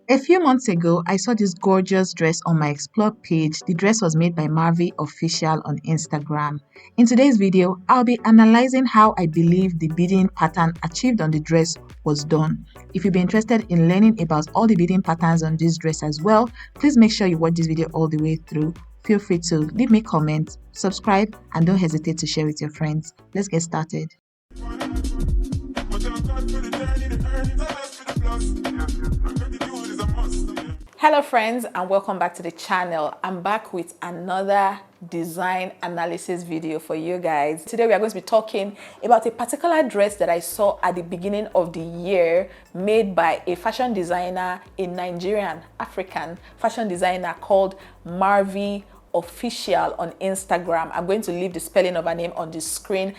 A few months ago, I saw this gorgeous dress on my Explore page. The dress was made by Marvi Official on Instagram. In today's video, I'll be analyzing how I believe the beading pattern achieved on the dress was done. If you'd be interested in learning about all the beading patterns on this dress as well, please make sure you watch this video all the way through. Feel free to leave me comments, subscribe, and don't hesitate to share with your friends. Let's get started. Hello friends, and welcome back to the channel. I'm back with another design analysis video for you guys. Today we are going to be talking about a particular dress that I saw at the beginning of the year, made by a fashion designer, a Nigerian African fashion designer called Marvi Official on Instagram. I'm going to leave the spelling of her name on the screen.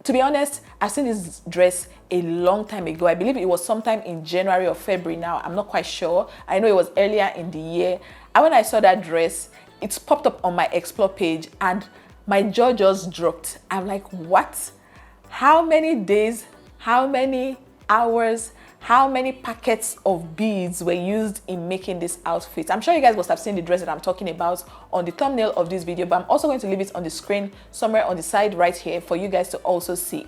To be honest, I've seen this dress a long time ago. I believe it was sometime in January or February now. I'm not quite sure. I know it was earlier in the year. And when I saw that dress, it's popped up on my Explore page and my jaw just dropped. I'm like, what? How many days, how many hours, how many packets of beads were used in making this outfit? I'm sure you guys must have seen the dress that I'm talking about on the thumbnail of this video, but I'm also going to leave it on the screen somewhere on the side right here for you guys to also see.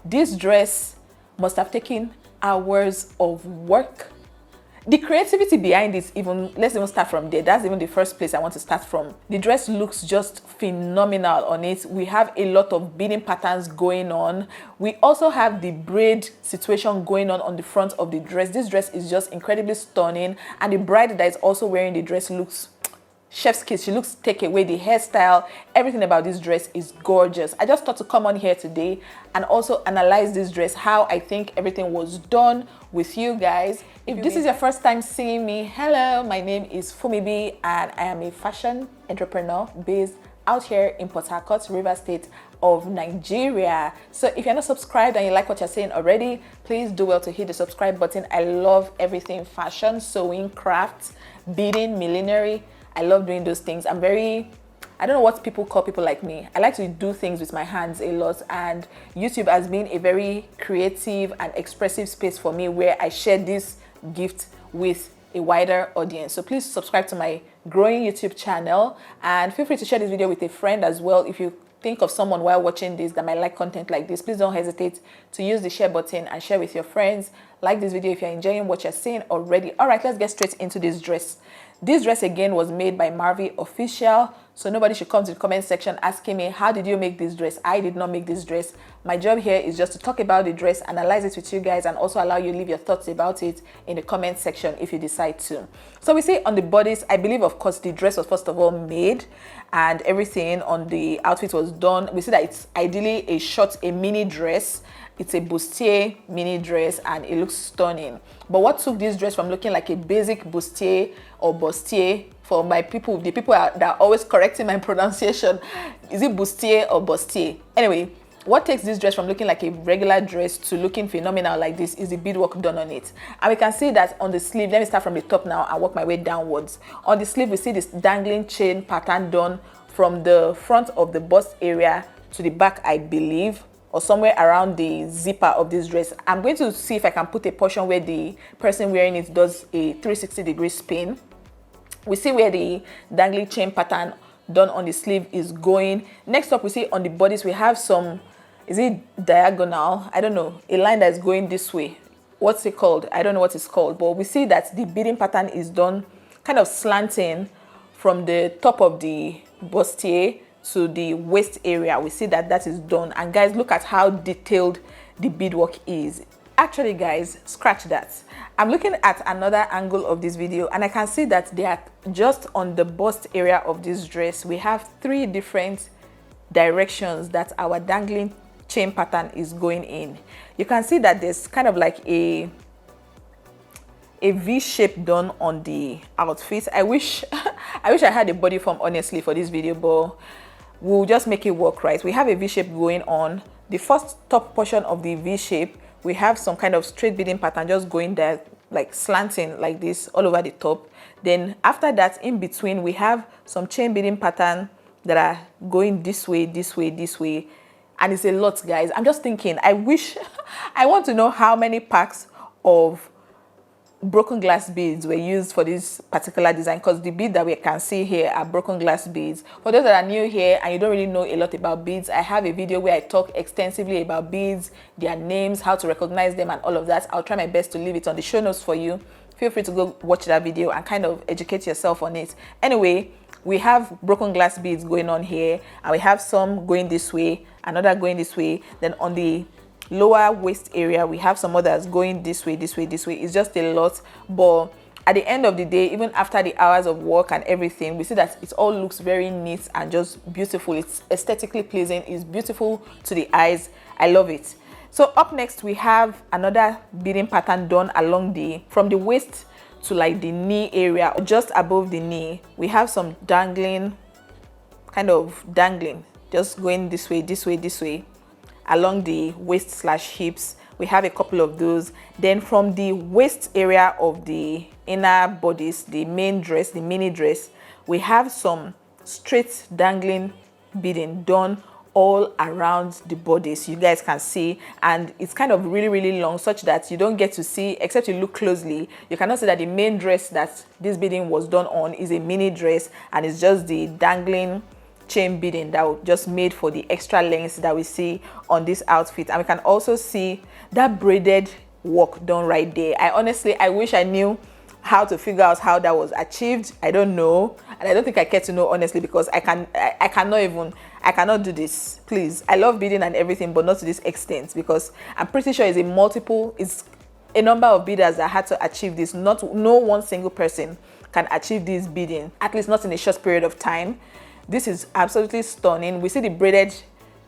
This dress must have taken hours of work. The creativity behind it, let's even start from there. That's even the first place I want to start from. The dress looks just phenomenal on it. We have a lot of beading patterns going on. We also have the braid situation going on the front of the dress. This dress is just incredibly stunning, and the bride that is also wearing the dress looks chef's kiss. She looks take away. The hairstyle, everything about this dress is gorgeous. I just thought to come on here today and also analyze this dress, how I think everything was done with you guys. If this is your first time seeing me, hello, my name is Fumibi and I am a fashion entrepreneur based out here in Port Harcourt, Rivers State of Nigeria. So if you're not subscribed and you like what you're saying already, please do well to hit the subscribe button. I love everything fashion, sewing, crafts, beading, millinery. I love doing those things. I don't know what people call people like me. I like to do things with my hands a lot, and YouTube has been a very creative and expressive space for me where I share this gift with a wider audience. So please subscribe to my growing YouTube channel and feel free to share this video with a friend as well. If you think of someone while watching this that might like content like this, please don't hesitate to use the share button and share with your friends. Like this video if you're enjoying what you're seeing already. All right, let's get straight into this dress. This dress again was made by Marvi Official, so nobody should come to the comment section asking me, how did you make this dress? I did not make this dress. My job here is just to talk about the dress, analyze it with you guys, and also allow you to leave your thoughts about it in the comment section if you decide to. So we see on the bodice, I believe of course the dress was first of all made and everything on the outfit was done. We see that it's ideally a mini dress. It's a bustier mini dress and it looks stunning. But what took this dress from looking like a basic bustier or bustier, for my people, the people that are always correcting my pronunciation, is it bustier or bustier? Anyway, what takes this dress from looking like a regular dress to looking phenomenal like this is the beadwork done on it. And we can see that on the sleeve, let me start from the top now and work my way downwards. On the sleeve, we see this dangling chain pattern done from the front of the bust area to the back, I believe, or somewhere around the zipper of this dress. I'm going to see if I can put a portion where the person wearing it does a 360-degree spin. We see where the dangling chain pattern done on the sleeve is going. Next up, we see on the bodice, we have some, is it diagonal? I don't know, a line that is going this way. What's it called? I don't know what it's called, but we see that the beading pattern is done kind of slanting from the top of the bustier to the waist area. We see that that is done, and guys, look at how detailed the beadwork is. Actually guys, scratch that. I'm looking at another angle of this video and I can see that they are just on the bust area of this dress. We have 3 different directions that our dangling chain pattern is going in. You can see that there's kind of like a V shape done on the outfit. I wish I had a body form honestly for this video, but we'll just make it work, right? We have a V shape going on. The first top portion of the V shape, we have some kind of straight beading pattern just going there, like slanting like this all over the top. Then after that, in between, we have some chain beading pattern that are going this way, this way, this way. And it's a lot, guys. I'm just thinking, I want to know how many packs of broken glass beads were used for this particular design, because the bead that we can see here are broken glass beads. For those that are new here and you don't really know a lot about beads, I have a video where I talk extensively about beads, their names, how to recognize them and all of that. I'll try my best to leave it on the show notes for you. Feel free to go watch that video and kind of educate yourself on it. Anyway, we have broken glass beads going on here, and we have some going this way, another going this way. Then on the lower waist area, we have some others going this way, this way, this way. It's just a lot, but at the end of the day, even after the hours of work and everything, we see that it all looks very neat and just beautiful. It's aesthetically pleasing, it's beautiful to the eyes. I love it. So up next, we have another beading pattern done along from the waist to like the knee area, just above the knee. We have some dangling, just going this way, this way, this way, along the waist / hips. We have a couple of those. Then from the waist area of the inner bodice, the main dress, the mini dress, we have some straight dangling beading done all around the bodice. You guys can see, and it's kind of really long, such that you don't get to see, except you look closely, you cannot see that the main dress that this beading was done on is a mini dress, and it's just the dangling chain beading that was just made for the extra length that we see on this outfit. And we can also see that braided work done right there. I wish I knew how to figure out how that was achieved. I don't know, and I don't think I care to know, honestly, because I cannot do this. Please, I love beading and everything, but not to this extent, because I'm pretty sure it's a number of beaders that had to achieve this. No one single person can achieve this beading, at least not in a short period of time. This is absolutely stunning. We see the braided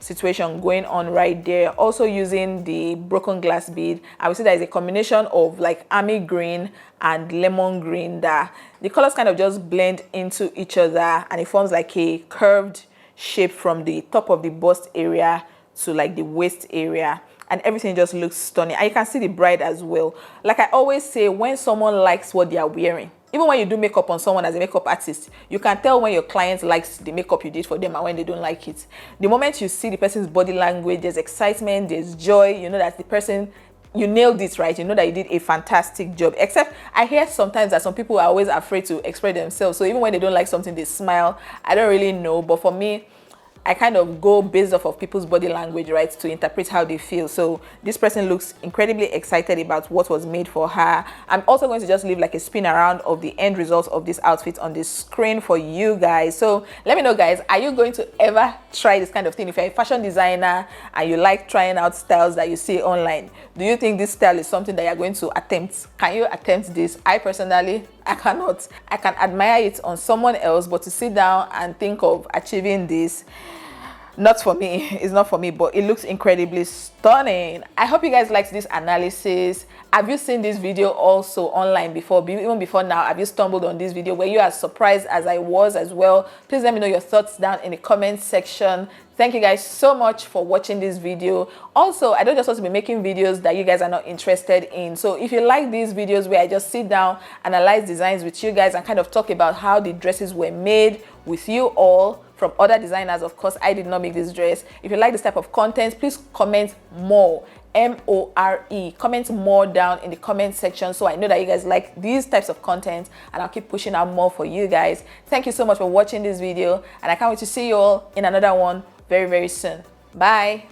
situation going on right there, also using the broken glass bead, and we see that is a combination of like army green and lemon green, that the colors kind of just blend into each other, and it forms like a curved shape from the top of the bust area to like the waist area, and everything just looks stunning. And you can see the bride as well. Like I always say, when someone likes what they are wearing, even when you do makeup on someone as a makeup artist, you can tell when your client likes the makeup you did for them and when they don't like it. The moment you see the person's body language, there's excitement, there's joy, you know that the person, you nailed it, right? You know that you did a fantastic job. Except I hear sometimes that some people are always afraid to express themselves. So even when they don't like something, they smile. I don't really know. But for me, I kind of go based off of people's body language, right, to interpret how they feel. So this person looks incredibly excited about what was made for her. I'm also going to just leave like a spin around of the end result of this outfit on the screen for you guys. So let me know, guys, are you going to ever try this kind of thing? If you're a fashion designer and you like trying out styles that you see online, do you think this style is something that you're going to attempt? Can you attempt this? I personally, I cannot. I can admire it on someone else, but to sit down and think of achieving this, not for me. It's not for me, but it looks incredibly stunning. I hope you guys liked this analysis. Have you seen this video also online before? Even before now, have you stumbled on this video? Were you as surprised as I was as well? Please let me know your thoughts down in the comment section. Thank you guys so much for watching this video. Also, I don't just want to be making videos that you guys are not interested in. So if you like these videos where I just sit down, analyze designs with you guys, and kind of talk about how the dresses were made with you all from other designers, of course, I did not make this dress. If you like this type of content, please comment more. M-O-R-E. Comment more down in the comment section so I know that you guys like these types of content, and I'll keep pushing out more for you guys. Thank you so much for watching this video, and I can't wait to see you all in another one very soon. Bye.